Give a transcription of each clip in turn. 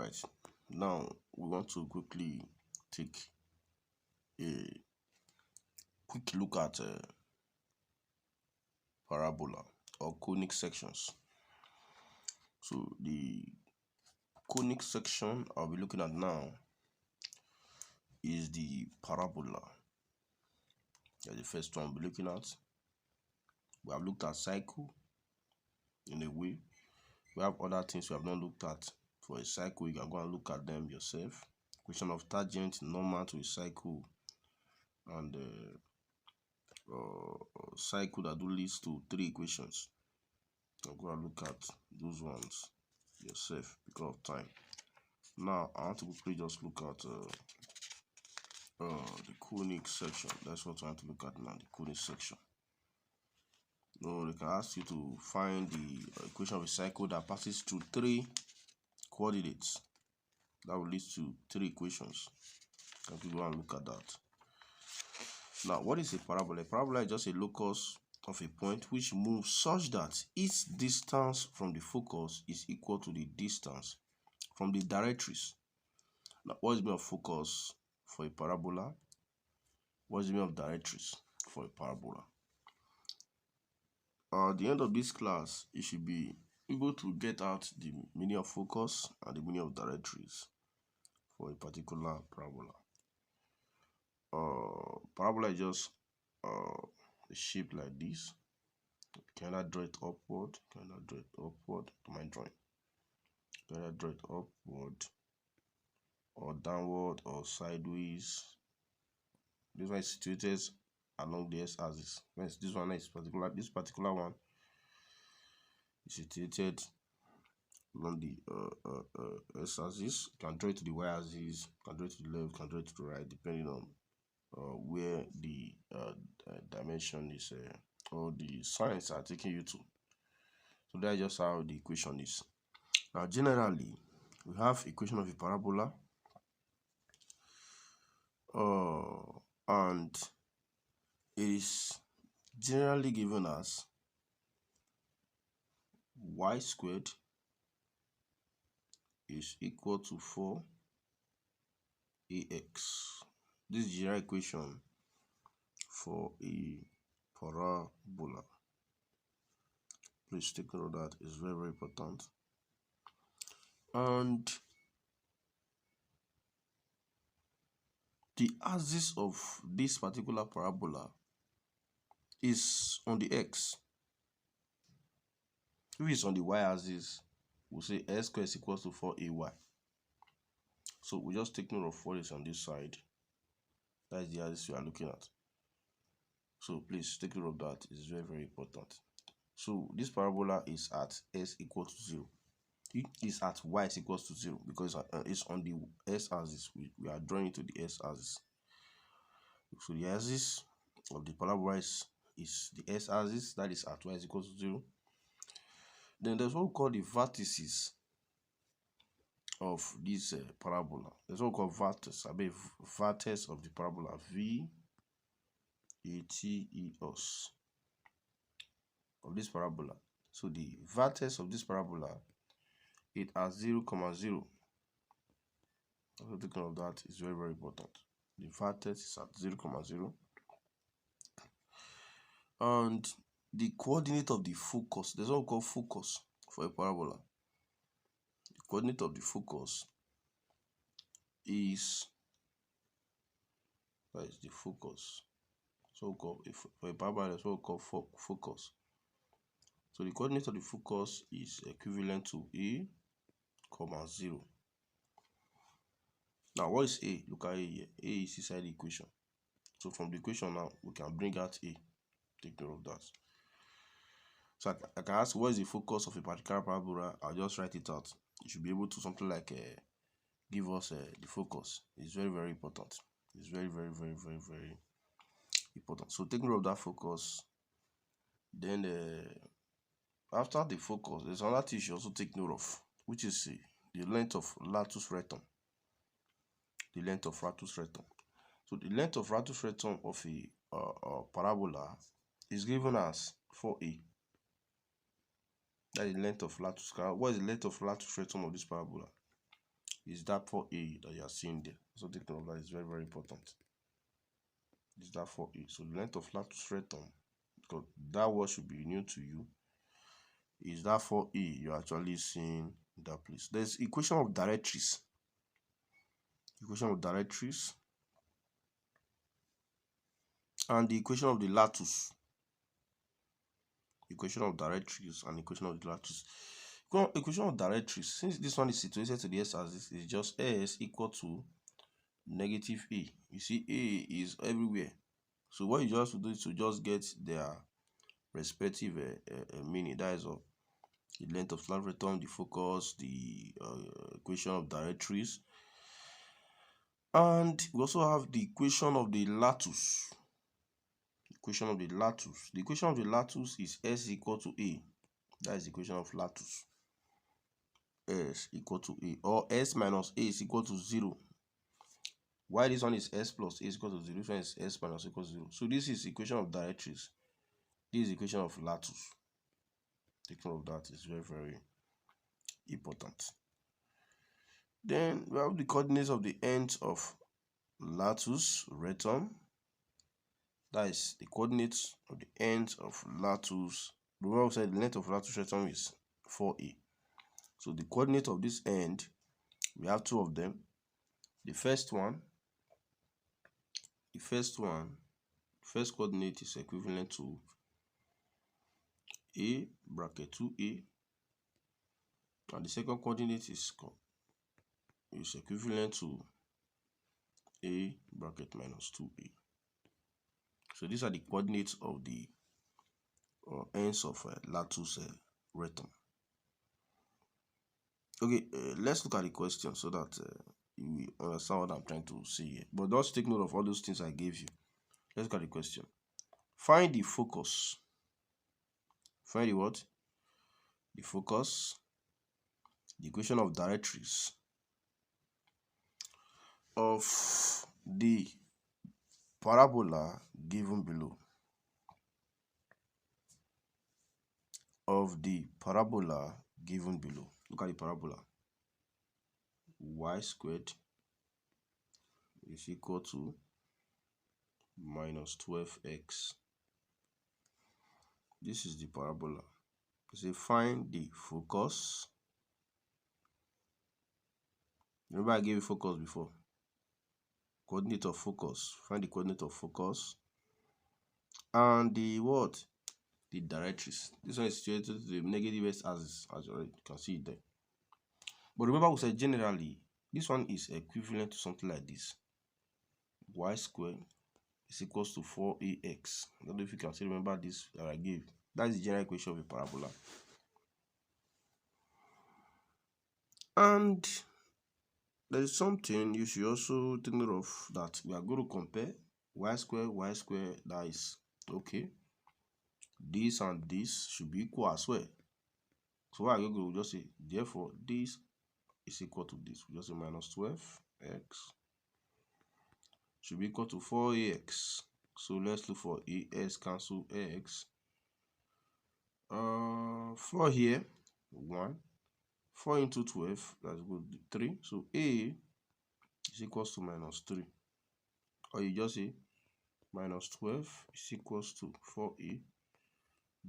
Right, now we want to quickly take a quick look at parabola or conic sections. So the conic section I'll be looking at now is the parabola. That's the first one I'll be looking at. We have looked at cycle in a way. We have other things we have not looked at. For a cycle, you can go and look at them yourself. Equation of tangent normal to a cycle, and cycle that do leads to 3 equations. I'll go and look at those ones yourself because of time. Now I want to quickly just look at the conic section. That's what I want to look at now, the conic section. No, they can ask you to find the equation of a cycle that passes through 3 coordinates. That will lead to 3 equations. Can we go and look at that? Now, what is a parabola? A parabola is just a locus of a point which moves such that its distance from the focus is equal to the distance from the directrix. Now, what is the meaning of focus for a parabola? What is the meaning of directrix for a parabola? At the end of this class, you should be able to get out the meaning of focus and the meaning of directrix for a particular parabola. Parabola is just a shape like this. You can either draw it upward, to my drawing. You can either draw it upward or downward or sideways. This one is situated along the x-axis. This one is this particular one is situated along the x-axis. You can draw it to the y-axis, you can draw it to the left, you can draw it to the right, depending on where the dimension is or the signs are taking you to. So that's just how the equation is. Now generally we have equation of a parabola and it is generally given as y squared is equal to 4ax. This is the general equation for a parabola. Please take note of that. It's very, very important. And the axis of this particular parabola is on the x. If it's on the y-axis, we'll say x squared is equal to 4ay. So we just take note of what is on this side. That is the axis we are looking at. So please take note of that. It's very, very important. So this parabola is at s equal to 0. It is at y is equals to 0 because it's on the x-axis. We are drawing it to the x-axis. So the axis of the parabola is the x-axis, that is at y is equal to 0. Then there's what we call the vertices of this parabola. There's what we call vertex. Vertex of the parabola, V-A-T-E-S of this parabola. So the vertex of this parabola, it has 0, 0. Also taking of that is very, very important. The vertex is at 0, 0. And the coordinate of the focus, there's what we call focus for a parabola. The coordinate of the focus is, that is the focus. So we call for a parabola, that's what we call focus. So the coordinate of the focus is equivalent to a, 0. Now what is a? Look at a here. A is inside the equation. So from the equation now, we can bring out a. Take note of that. So I can ask what is the focus of a particular parabola. I'll just write it out. You should be able to something like give us the focus. It's very, very important. It's very, very, very, very, very important. So take note of that focus. Then after the focus, there's another thing you should also take note of, which is the length of latus rectum. The length of latus rectum. So the length of latus rectum of a parabola is given as 4a. That is the length of latus. What is the length of latus rectum of this parabola? is that 4a that you are seeing there. So take note of that, is very, very important. Is that 4a. So the length of latus rectum, because that word should be new to you, is that 4a you're actually seeing in that place. There's equation of directrix. Equation of directrix and the equation of the latus. Equation of directrix and equation of the latus. Equation of directrix, since this one is situated to the x-axis, is just s equal to negative a. You see, a is everywhere. So what you just do is to just get their respective meaning. That is all. The length of latus rectum, the focus, the equation of directrix, and we also have the equation of the latus. Equation of the latus. The equation of the latus is s equal to a. That is the equation of latus. S equal to a, or s minus a is equal to 0. Why this one is s plus a is equal to 0, this one is s minus a equal to 0. So this is equation of directrix. This is equation of latus. Take note of that, is very, very important. Then we have the coordinates of the ends of latus rectum. That is the coordinates of the ends of latus. Remember we said the length of latus rectum is 4a. So the coordinate of this end, we have two of them. The first coordinate is equivalent to a bracket 2a, and the second coordinate is equivalent to a bracket minus 2a. So these are the coordinates of the ends of latus rectum. Okay, let's look at the question so that you understand what I'm trying to say here. But just take note of all those things I gave you. Let's look at the question. Find the focus. Find the what? The focus, the equation of directrix of the parabola given below. Of the parabola given below. Look at the parabola. Y squared is equal to minus 12x. This is the parabola. Say find the focus. Remember I gave you focus before. Coordinate of focus. Find the coordinate of focus. And the what? The directrix. This one is situated to the negative x-axis, as you can see it there. But remember we said generally, this one is equivalent to something like this. Y squared is equals to 4ax. I don't know if you can still remember this that I gave. That is the general equation of a parabola. And there is something you should also take note of, that we are going to compare y squared, that is okay. This and this should be equal as well. So what are you going to just say? Therefore, this is equal to this. We just say minus 12x should be equal to 4ax. So let's look for ax, cancel x. 4 here, 1. 4 into 12, that's good, 3. So a is equals to minus 3. Or you just say minus 12 is equals to 4a.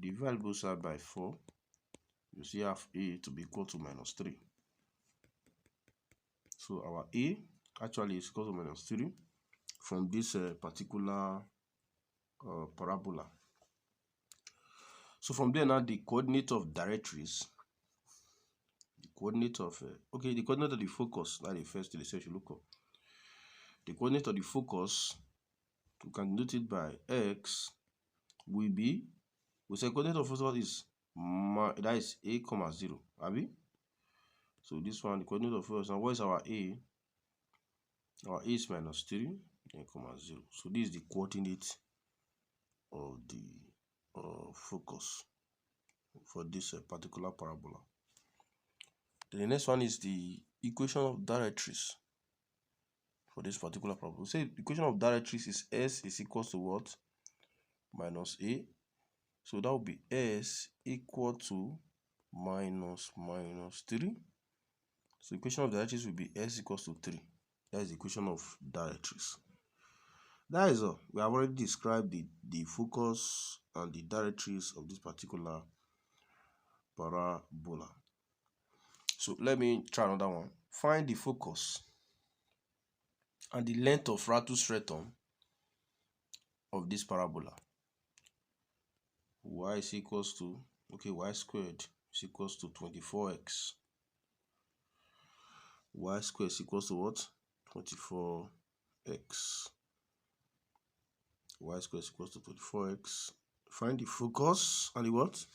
Divide both sides by 4. You see have a to be equal to minus 3. So our a actually is equal to minus 3 from this particular parabola. So from there now, the coordinate of directrix, the coordinate of the coordinate of the focus, that is first to the section look up. The coordinate of the focus, we can denote it by x, will be, we say coordinate of focus is that is a comma 0, abi? So this one, the coordinate of focus, now what is our a? Our a is minus 3, then comma 0. So this is the coordinate of the focus for this particular parabola. Then the next one is the equation of directrix for this particular parabola. We say the equation of directrix is s is equals to what? Minus a. So that would be s equal to minus 3 So the equation of directrix will be s equals to 3. That is the equation of directrix. That is all. We have already described the focus and the directrix of this particular parabola. So let me try another one. Find the focus and the length of ratus rectum of this parabola. Y is equals to, okay, y squared is equals to 24x. Y squared is equals to what? 24x. Y squared is equals to 24x. Find the focus and the what?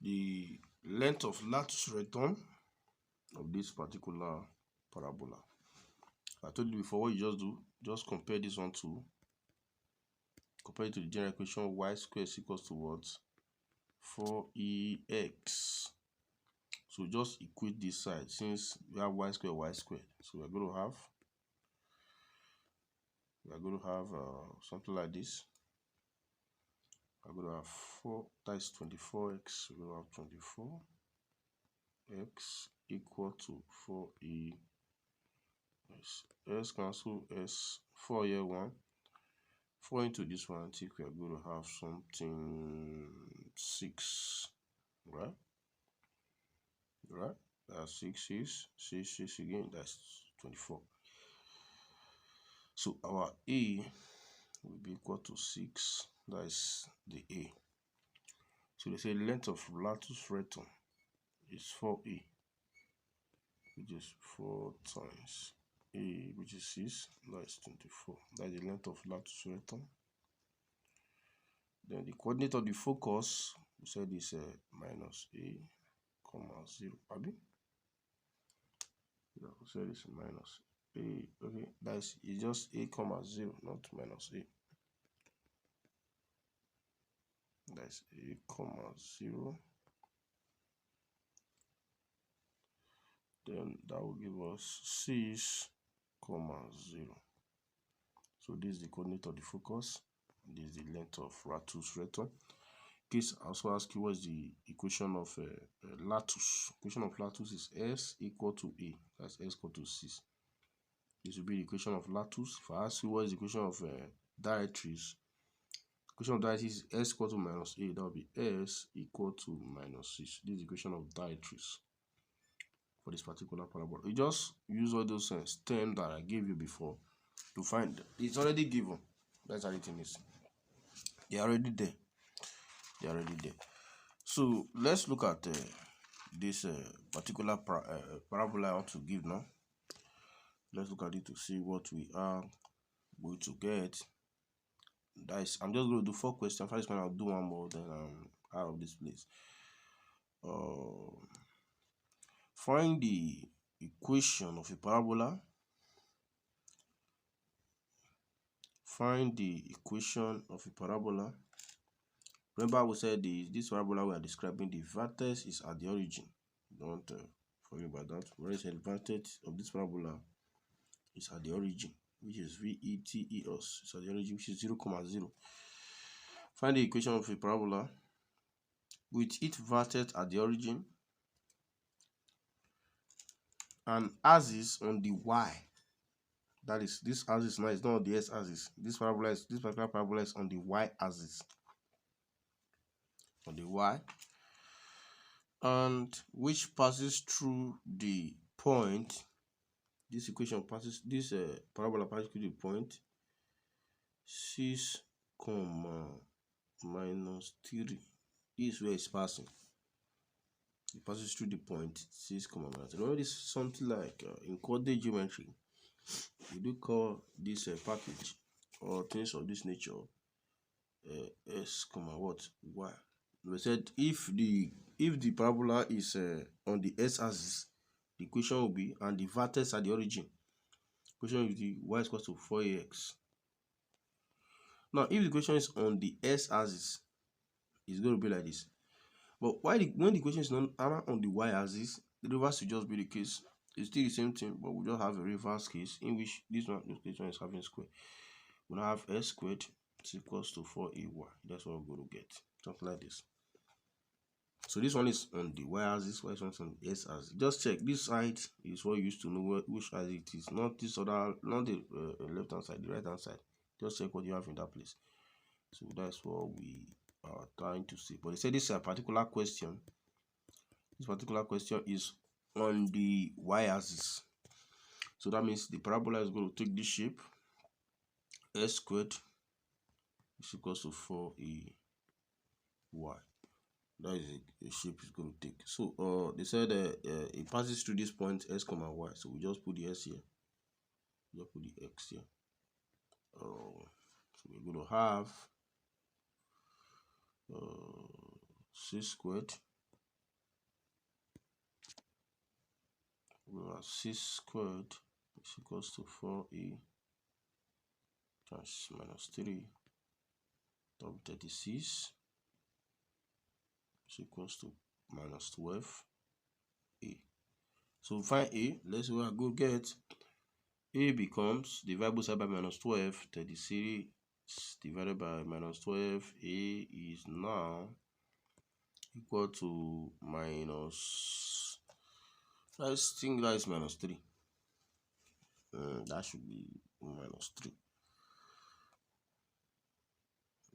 The length of latus rectum of this particular parabola. I told you before, what you just do, just compare this one to, compare it to the general equation y squared is equals to what? 4ex. So just equate this side since we have y squared. So we're going to have something like this. I'm going to have 4 times 24x. We're going to have 24x equal to 4e. S cancel s, 4 here 1. 4 into this one, I think we are going to have something 6, right? Right? That's 6 is 6 again, that's 24. So our A will be equal to 6. That is the A. So they say length of latus rectum is 4A, which is 4 times A, which is 6. That is 24. That is the length of latus rectum. Then the coordinate of the focus, we said is minus A, comma 0. Abi? Yeah, we said it's minus A. Okay, that's it's just A, comma 0, not minus A. That's A, comma 0. Then that will give us 6, comma 0. So this is the coordinate of the focus. This is the length of ratus rectum. Case also ask you what is the equation of latus. Equation of latus is S equal to A. That's S equal to 6. This will be the equation of latus. If I ask you what is the equation of directrix, equation of directrix is S equal to minus A. That will be S equal to minus 6. This is the equation of directrix for this particular parabola. You just use all those terms that I gave you before to find. It's already given. That's how it is. They are already there. They are already there. So let's look at this particular parabola I want to give now. Let's look at it to see what we are going to get. That is, I'm just going to do 4 questions. First one, I'll do one more, then I'm out of this place. Find the equation of a parabola. Find the equation of a parabola. Remember, we said this parabola we are describing, the vertex is at the origin. Don't forget about that. Where the vertex of this parabola is at the origin, which is VETEOS. It's at the origin, which is 0, 0. Find the equation of a parabola with its vertex at the origin and axis on the y. That is, this axis now is not on the x axis. This particular parabola is on the y axis. On the y, and which passes through the point. This equation passes, this parabola passes through the point 6, minus 3. This is where it's passing. It passes through the point 6, minus 3. Remember, this is something like in coordinate geometry. We do call this package or things of this nature s, what, y. We said if the parabola is on the x-axis, the equation will be, and the vertex at the origin, equation will be y is equal to 4ax. Now, if the equation is on the x-axis, it's going to be like this. But when the equation is not on the y-axis, the reverse will just be the case. It's still the same thing, but we just have a reverse case in which this one is having square. We now have s squared is equals to 4ay. That's what we're going to get. Something like this. So this one is on the y-axis, this one is on the s-axis. Just check this side is what you used to know which side it is, not this other, not the left hand side, the right hand side. Just check what you have in that place. So that's what we are trying to see. But they say this is a particular question. This particular question is on the y-axis. So that means the parabola is going to take this shape. S squared is equals to 4ay. That is a shape it's going to take. So they said it passes through this point s comma y. So we just put the s here. We just put the x here. So we're going to have c squared. We have c squared is equals to 4a times minus 3 times 36 is equals to minus 12a. So find a. Let's see what I go get. A becomes divided both sides by minus 12. 36 divided by minus 12. A is now equal to minus. I think that is minus 3. That should be minus 3.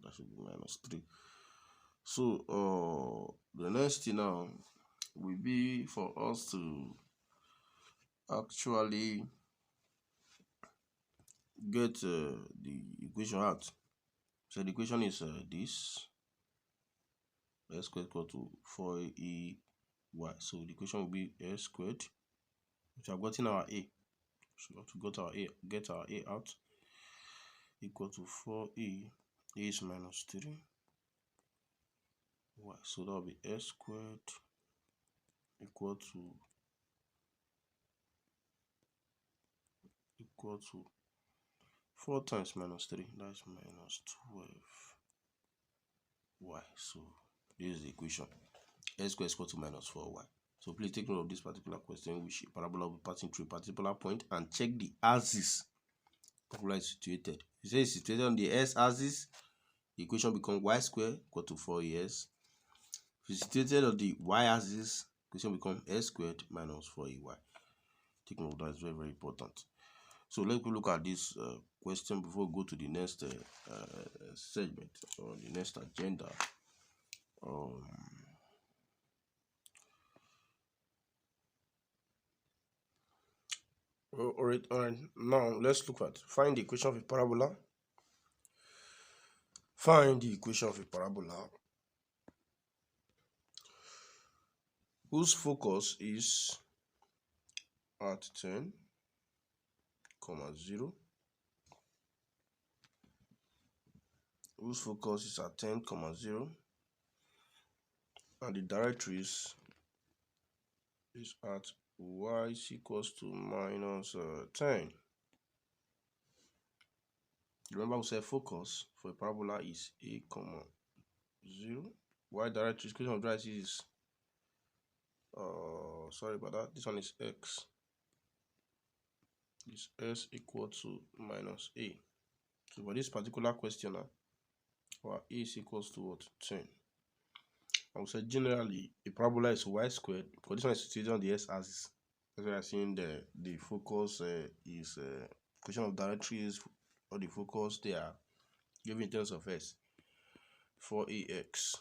That should be minus 3. So the next thing now will be for us to actually get the equation out. So the equation is this s squared equal to 4ay. So the equation will be s squared. We have gotten our a. So we have to get our a out, equal to 4a. A is minus 3. Y. So that will be s squared equal to 4 times minus 3. That's minus 12y. So this is the equation. S squared is equal to minus 4y. So please take note of this particular question, which parabola will be passing through a particular point, and check the axis parabola is situated. It says it's situated on the s-axis. The equation becomes y squared equal to 4as. If it's situated on the y-axis, the equation becomes s squared minus 4ay. Take note of that, it's very, very important. So let's go look at this question before we go to the next segment or the next agenda. All right. Now let's look at find the equation of a parabola. Find the equation of a parabola whose focus is at 10, 0. Whose focus is at 10, 0. And the directrix is at y is equals to minus 10. Remember we said focus for a parabola is a, 0. Y directrix, equation of directrix is sorry about that. This one is x. Is s equal to minus a. So for this particular question now, our a is equals to what? 10. I would say generally a parabola is y squared, because this one is situated on the s-axis. That's why I'm saying the focus is equation of directrix, or the focus they are given in terms of s. 4ax.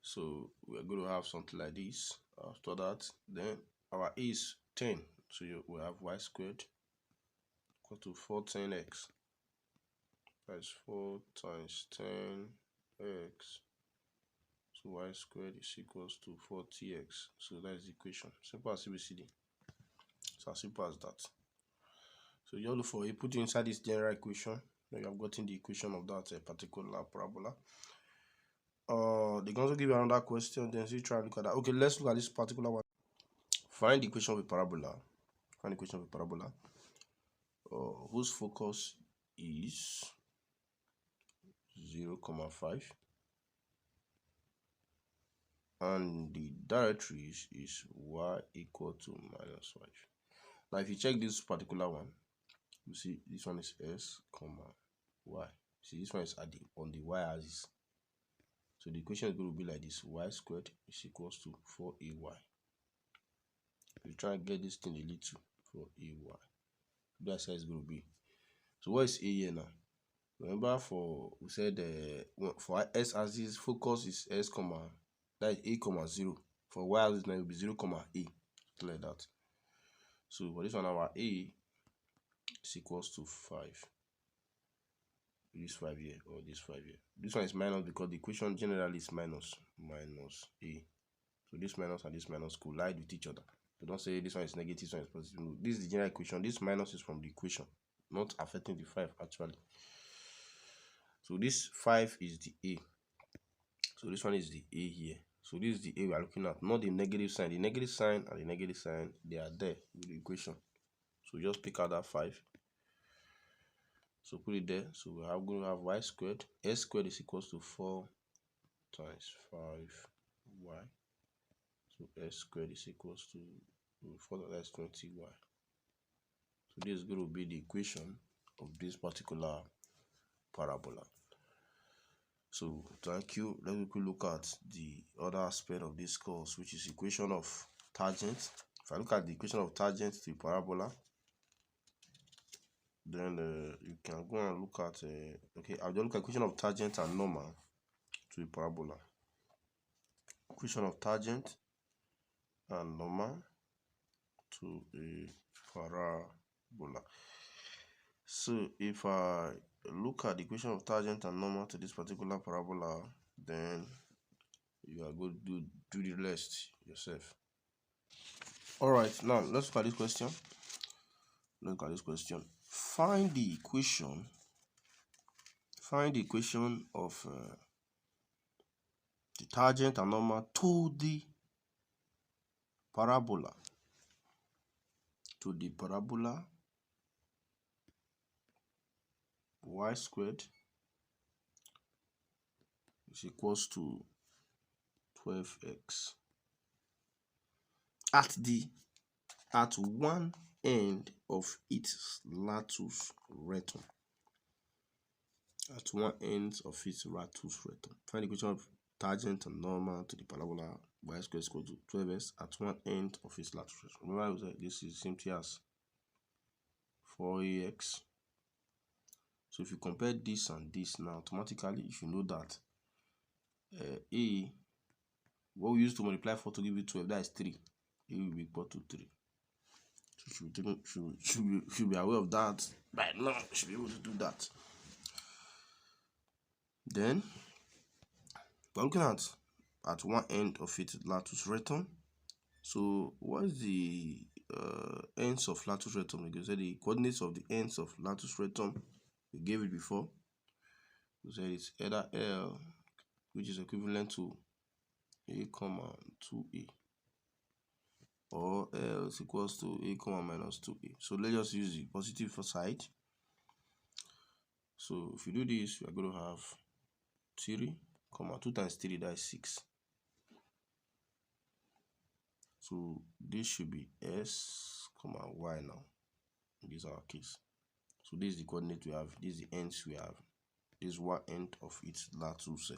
So we're going to have something like this. After that, then our a is 10. So we have y squared equal to 410x. That's 4 times 10x. So y squared is equals to 40x. So that is the equation. Simple as ABCD. It's as simple as that. So you look for it, put it inside this general equation. Then you have gotten the equation of that particular parabola. They can also give you another question, then you try and look at that. Okay, let's look at this particular one. Find the equation of a parabola. Whose focus is 0, 5. And the directrix is y equal to minus 5. Now if you check this particular one, you see this one is s, y. See, this one is on the y-axis. So the equation is going to be like this: y squared is equals to 4ay. You try and get this thing a little for ay. That's how it's going to be. So what is a here now? Remember, we said for s axis focus is s comma, that is a comma 0. For y axis now it will be 0 comma a, something like that. So for this one, our a is equals to 5. This 5 here or this 5 here. This one is minus because the equation generally is minus a. So this minus and this minus collide with each other. So don't say this one is negative, this one is positive. No, this is the general equation. This minus is from the equation, not affecting the 5 actually. So this 5 is the a. So this one is the a here. So this is the a we are looking at, not the negative sign. The negative sign and the negative sign, they are there with the equation. So just pick out that 5. So put it there. So we are going to have y squared. S squared is equals to 4 times 5y. So s squared is equals to 4 times 20y. So this is going to be the equation of this particular parabola. So thank you. Let me look at the other aspect of this course, which is equation of tangent. If I look at the equation of tangent to a parabola, then you can go and look at okay, I'll just look at equation of tangent and normal to a parabola. Equation of tangent and normal to a parabola. So if I look at the equation of tangent and normal to this particular parabola, then you are going to do the rest yourself. All right, now let's look at this question. Look at this question. Find the equation of the tangent and normal to the parabola. To the parabola y squared is equals to 12x at one end of its latus rectum. At one end of its latus rectum. Find the equation of tangent and normal to the parabola y squared is equal to 12x at one end of its latus rectum. Remember, this is simply as 4ax. So if you compare this and this now, automatically you know that a, what we used to multiply 4 to give you 12, that is 3. A will be equal to 3. So should be aware of that. By now, should be able to do that. Then we're looking at one end of it latus rectum. So what is the ends of latus rectum? Because the coordinates of the ends of latus rectum, we gave it before. We said it's either L, which is equivalent to a comma 2a, or L is equals to a comma minus 2a. So let's just use the positive side. So if you do this, we are going to have 3 comma 2 times 3, that is 6. So this should be s comma y now. This is our case. So this is the coordinate we have. This is the ends we have. This is one end of its latus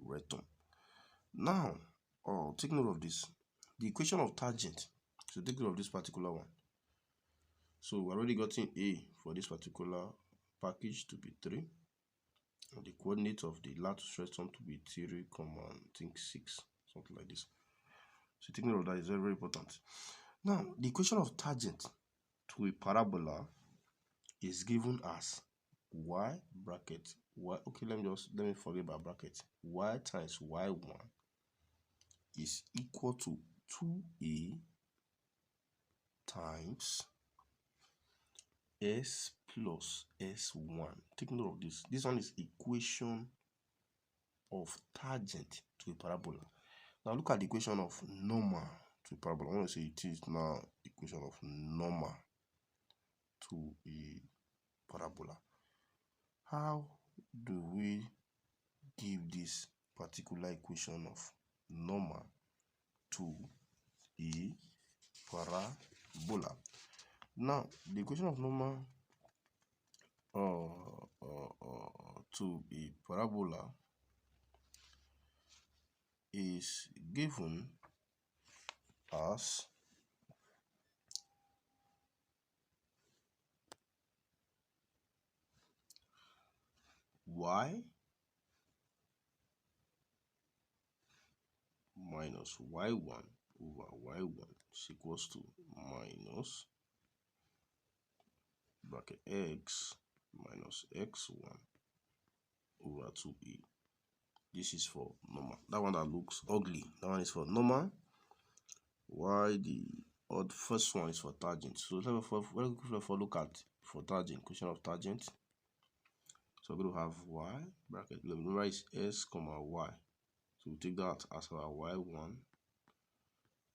rectum. Now, take note of this. The equation of tangent. So take note of this particular one. So we already gotten a for this particular package to be 3. And the coordinate of the latus rectum to be 3, I think 6, something like this. So take note of that, is very, very important. Now, the equation of tangent to a parabola is given as y bracket y. Okay, let me forget about bracket. Y times y1 is equal to 2a times s plus s1. Take note of this. This one is equation of tangent to a parabola. Now look at the equation of normal to a parabola. I want to say it is now equation of normal to a parabola. How do we give this particular equation of normal to a parabola? Now, the equation of normal to a parabola is given as y minus y1 over y1 is equals to minus bracket x minus x1 over 2a. This is for normal. That one that looks ugly, that one is for normal. Why the first one is for tangent. So let's look at for tangent, question of tangent. So we're going to have y bracket, remember is s comma y. So we take that as our y1,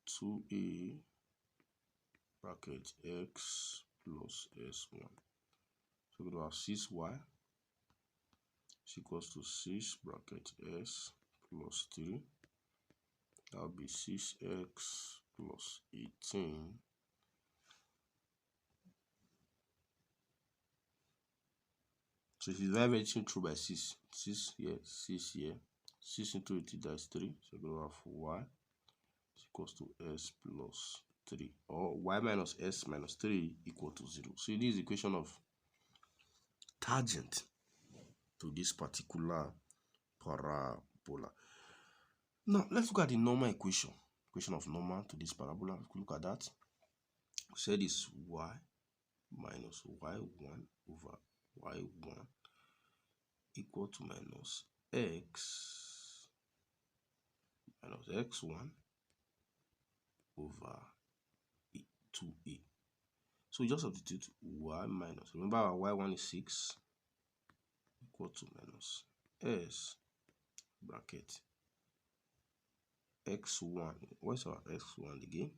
2a bracket x plus s1. So we're going to have 6y is equals to 6 bracket s plus 3. That will be 6x plus 18. So if you divide everything through by 6, 6 here, 6 here, 6 into 18, that's 3. So we're going to have y is equals to s plus 3, or y minus s minus 3 equal to 0. So this is the equation of tangent to this particular parabola. Now let's look at the normal equation of normal to this parabola. If we look at that, we said is y minus y1 over y1 equal to minus x minus x1 over 2a. So we just substitute y minus, remember our y1 is 6 equal to minus s bracket x1. What's our x1 again?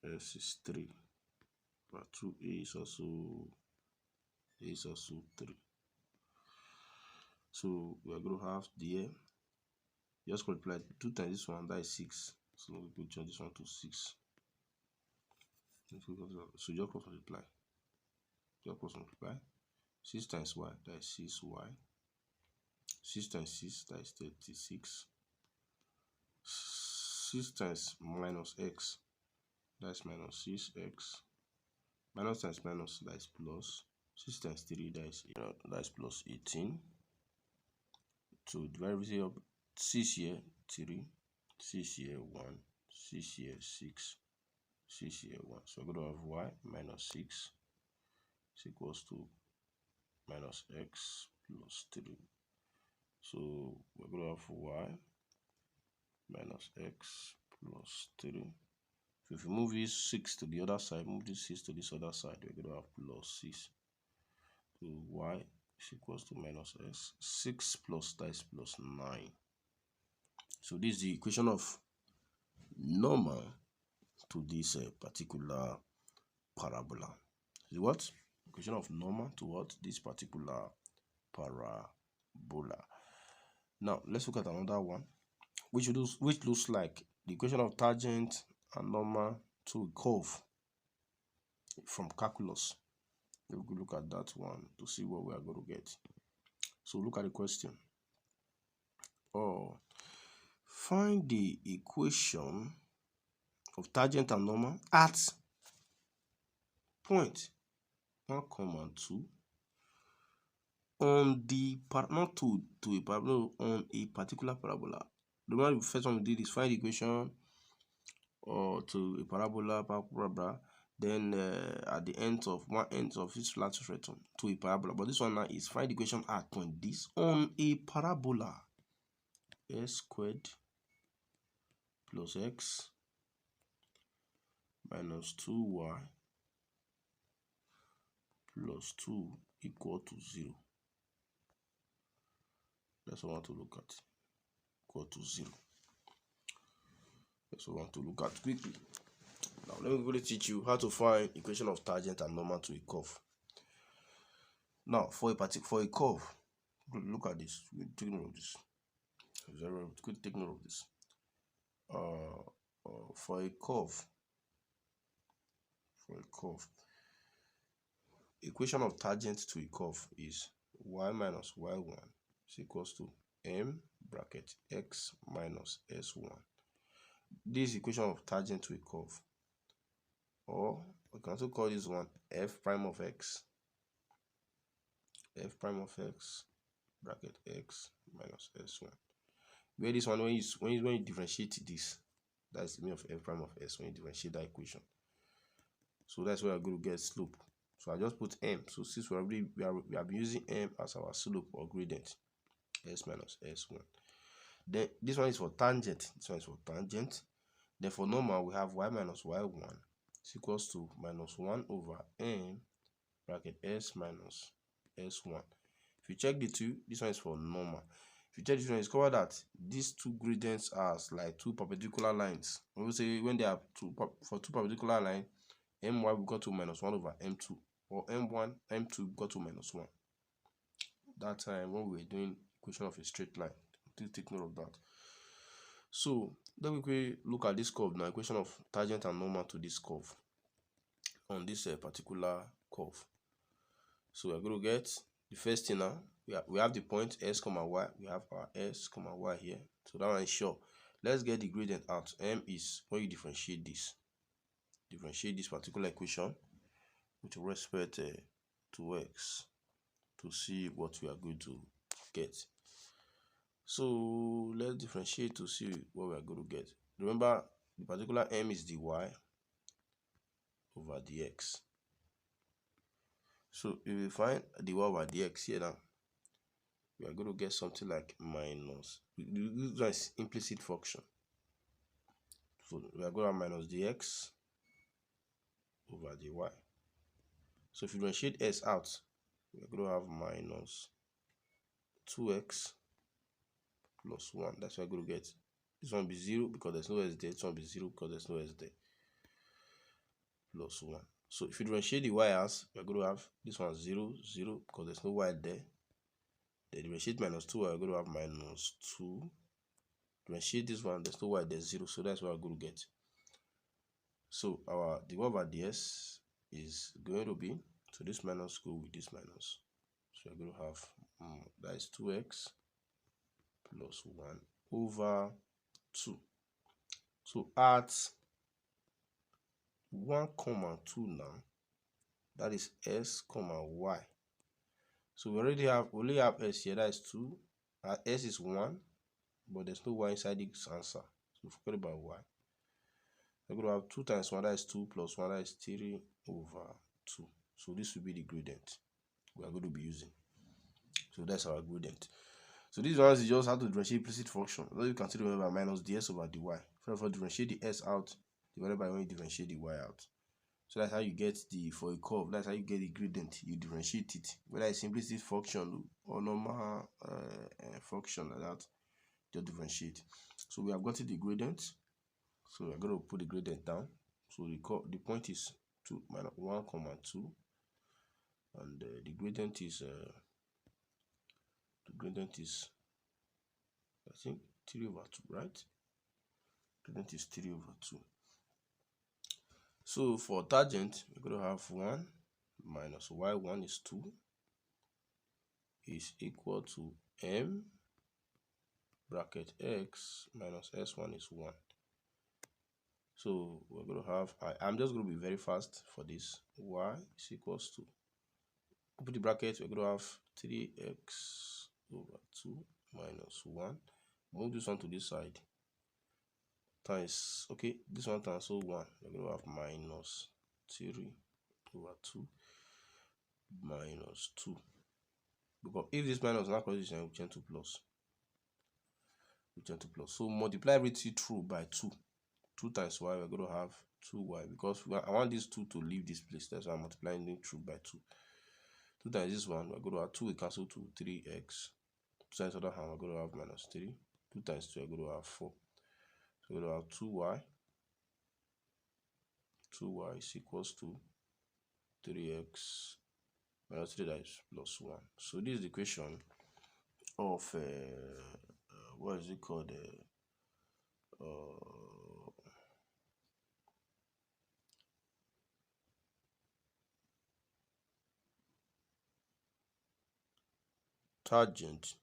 S is 3, but 2a is also 3. So we are going to have there, just multiply 2 times this one, that is 6. So we will change this one to 6. So just cross multiply. 6 times y, that is 6y. 6 times 6, that is 36. 6 times minus x, that is minus 6x. Minus times minus, that is plus. 6 times 3, that is plus 18. So divide up 6 here, 3, 6 here, 1, 6 here, 6, 6 here, 1. So we're going to have y minus 6 is equals to minus x plus 3. So we're going to have y minus x plus 3. So if you move this 6 to the other side, move this 6 to this other side, we're going to have plus 6. So y is equals to minus s. 6 plus that is plus 9. So this is the equation of normal to this particular parabola. See what? Equation of normal to what? This particular parabola. Now let's look at another one, which looks like the equation of tangent and normal to a curve from calculus. We will look at that one to see what we are going to get. So look at the question. Find the equation of tangent and normal at point 1, 2 on the not to a parabola, on a particular parabola. The first one we did is find the equation to a parabola, blah, blah, blah. Then at the end of one end of this flat rectangle to a parabola. But this one now is find the equation at point this on a parabola. S squared plus x minus 2y plus 2 equal to 0. That's what I want to look at. Equal to 0. That's what I want to look at quickly. Now let me really teach you how to find equation of tangent and normal to a curve. Now for a curve, look at this. We'll take note of this. Could take note of this. For a curve, equation of tangent to a curve is y minus y1 is equals to m bracket x minus s1. This is equation of tangent to a curve, or we can also call this one f prime of x, bracket x minus s1. Where this one, when you differentiate this, that's the meaning of f prime of s when you differentiate that equation. So that's where I'm going to get slope. So I just put m. So since we have been using m as our slope or gradient, s minus s1. Then this one is for tangent. This one is for tangent. Then for normal, we have y minus y1 is equals to minus 1 over m bracket s minus s1. If you check the two, this one is for normal. If you check this one, discover that these two gradients are like two perpendicular lines. We will say when they are for two perpendicular lines, my will go to minus 1 over m2, or m1, m2 go to minus 1. That time when we were doing equation of a straight line, please take note of that. So then we look at this curve now, equation of tangent and normal to this curve on this particular curve. So we're going to get the first thing now. We have the point s comma y. We have our s comma y here. So that one is sure. Let's get the gradient out. M is when you differentiate this particular equation with respect to x to see what we are going to get. So let's differentiate to see what we are going to get. Remember, the particular m is the y over the x. So if we find the y over the x here now, we are going to get something like minus. This is implicit function. So we are going to have minus dx over dy. So if you differentiate s out, we are going to have minus 2x plus 1. That's what we're going to get. This one will be 0 because there's no s there. This one will be 0 because there's no s there. Plus 1. So if you differentiate the y as, we're going to have this one 0, 0 because there's no y there. Then differentiate minus 2, we're going to have minus 2. Differentiate this one, there's no y there, 0. So that's what we're going to get. So our dy over ds is going to be, so this minus go with this minus. So we're going to have, that is 2x plus 1 over 2. So at 1, 2 now, that is s, y. So we only have s here, that is 2. S is 1, but there's no y inside this answer. So forget about y. We're going to have 2 times 1, that is 2, plus 1, that is 3 over 2. So this will be the gradient we are going to be using. So that's our gradient. So these ones you just have to differentiate implicit function. So you can still remember minus ds over dy. Therefore, differentiate the s out divided by when you differentiate the y out. So that's how you get for a curve. That's how you get the gradient. You differentiate it, whether it's implicit function or normal function like that. Just differentiate. So we have gotten the gradient. So we're going to put the gradient down. So the point is 2 minus 1, 2, and the gradient is I think 3 over 2, right? Gradient is 3 over 2. So for tangent, we're going to have 1 minus y1 is 2 is equal to m bracket x minus s1 is 1. So we're going to have, I'm just going to be very fast for this. Y is equals to, open the bracket, we're going to have 3x over 2 minus 1. Move this one to this side. Times, okay, this one times 1. We're going to have minus 3 over 2 minus 2. Because if this minus is not cross this line, we change to plus. So multiply everything through by 2. 2 times y, we're going to have 2y, because I want this 2 to leave this place. That's why I'm multiplying it through by 2. 2 times this one, we're going to have 2, we cancel to 3x. 2 times the other hand, we're going to have minus 3. 2 times 2, we're going to have 4. So we're going to have 2y. 2y is equals to 3x minus 3, that is plus 1. So this is the equation of, what is it called? Tangent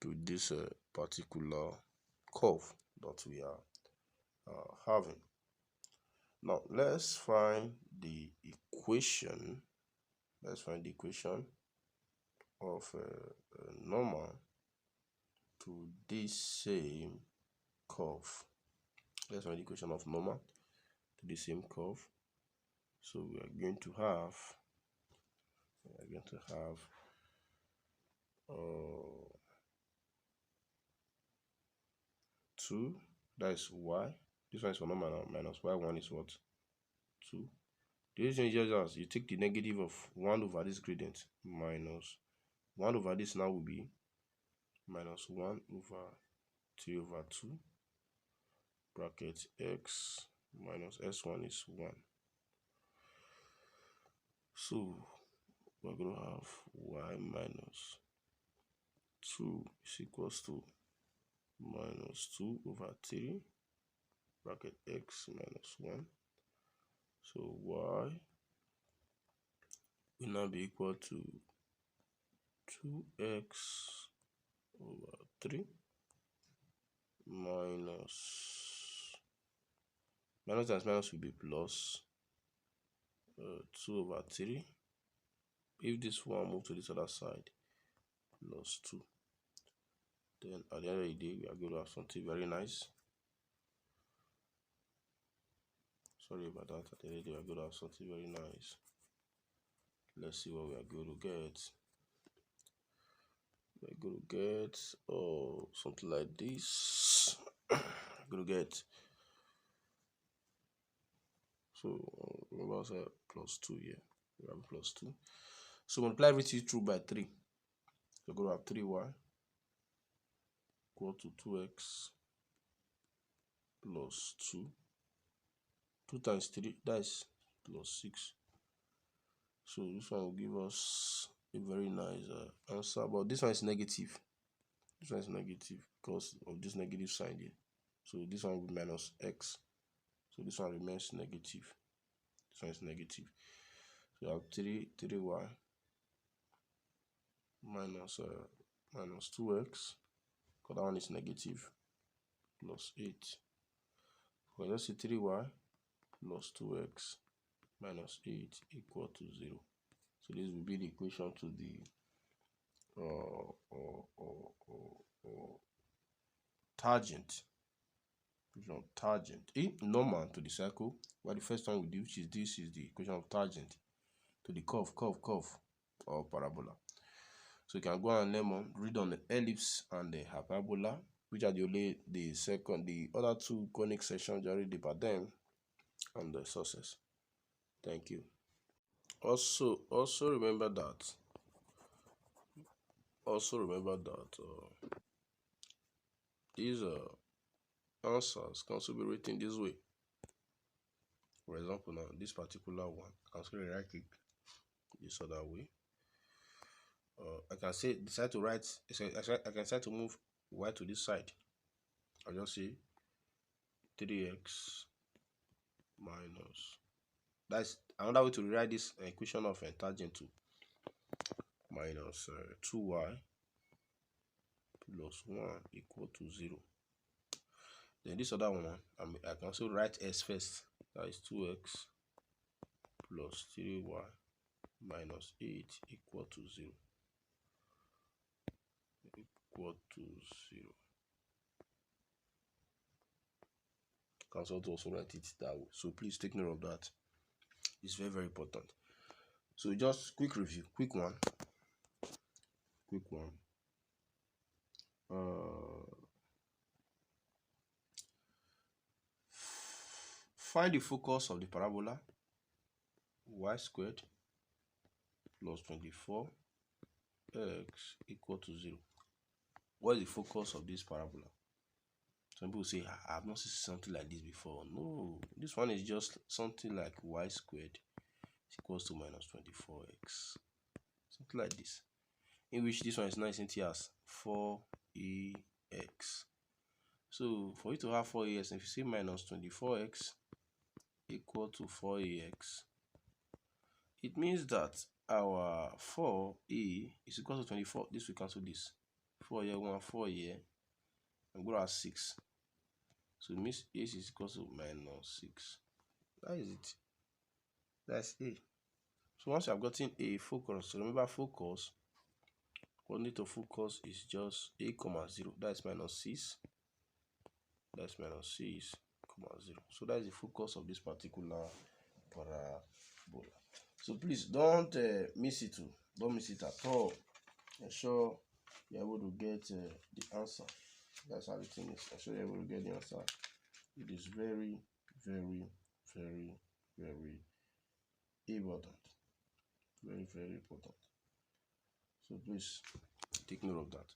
to this particular curve that we are having. Now let's find the equation. Let's find the equation of normal to this same curve. Let's find the equation of normal to the same curve. So we are going to have 2, that is y. This one is for normal now, minus y1 is what? 2. The reason is just as you take the negative of 1 over this gradient minus 1 over this now will be minus 1 over 3 over 2 bracket x minus s1 is 1. So we're going to have y minus 2 is equals to minus 2 over 3 bracket x minus 1. So y will now be equal to 2x over 3 minus times minus will be plus 2 over 3. If this one move to this other side, plus 2. Then at the end of the day, we are going to have something very nice. Sorry about that. At the end of the day, we are going to have something very nice. Let's see what we are going to get. We're going to get something like this. We're going to get, so remember I said plus 2 here. We have plus 2. So multiply everything through by 3. We're going to have 3y equal to 2x plus 2. 2 times 3, that is plus 6. So this one will give us a very nice answer, but this one is negative. This one is negative because of this negative sign here. So this one will be minus x. So this one remains negative. This one is negative. So we have 3y minus 2x, because that one is negative, plus 8. So let's see 3y plus 2x minus 8 equal to 0. So this will be the equation to the tangent. Normal to the circle. Well, the first one we do, which is this, is the equation of tangent to the curve or parabola. So you can go and read on the ellipse and the hyperbola, which are the other two conic sections already by them, and the sources. Thank you. Also remember that these answers can also be written this way. For example, now this particular one, I can also write it this other way. I can say decide to write. I can decide to move y to this side. I'll just say 3x minus. That's another way to rewrite this equation of tangent to minus 2y plus 1 equal to 0. Then this other one, I can also write s first. That is 2x plus 3y minus 8 equal to 0. Equal to 0. You can also write it that way. So please take note of that. It's very, very important. So just quick review, quick one. Find the focus of the parabola y squared plus 24x equal to 0. What is the focus of this parabola? Some people say, I have not seen something like this before. No, this one is just something like y squared is equals to minus 24x. Something like this. In which this one is nice in as 4ax. So for you to have 4ax, if you say minus 24x equal to 4ax, it means that our 4a is equal to 24. This will cancel this. 4 here, 1, 4 here, and go at 6. So it means A is equal to minus 6. That is it. That's A. So once you have gotten A, focus. So remember, focus, coordinate of focus is just A comma 0. That's minus 6. That's minus 6 comma 0. So that is the focus of this particular parabola. So please don't miss it too. Don't miss it at all. Ensure you're able to get the answer. That's how the thing is. Ensure you're able to get the answer. It is very, very, very, very important. Very, very important. So please take note of that.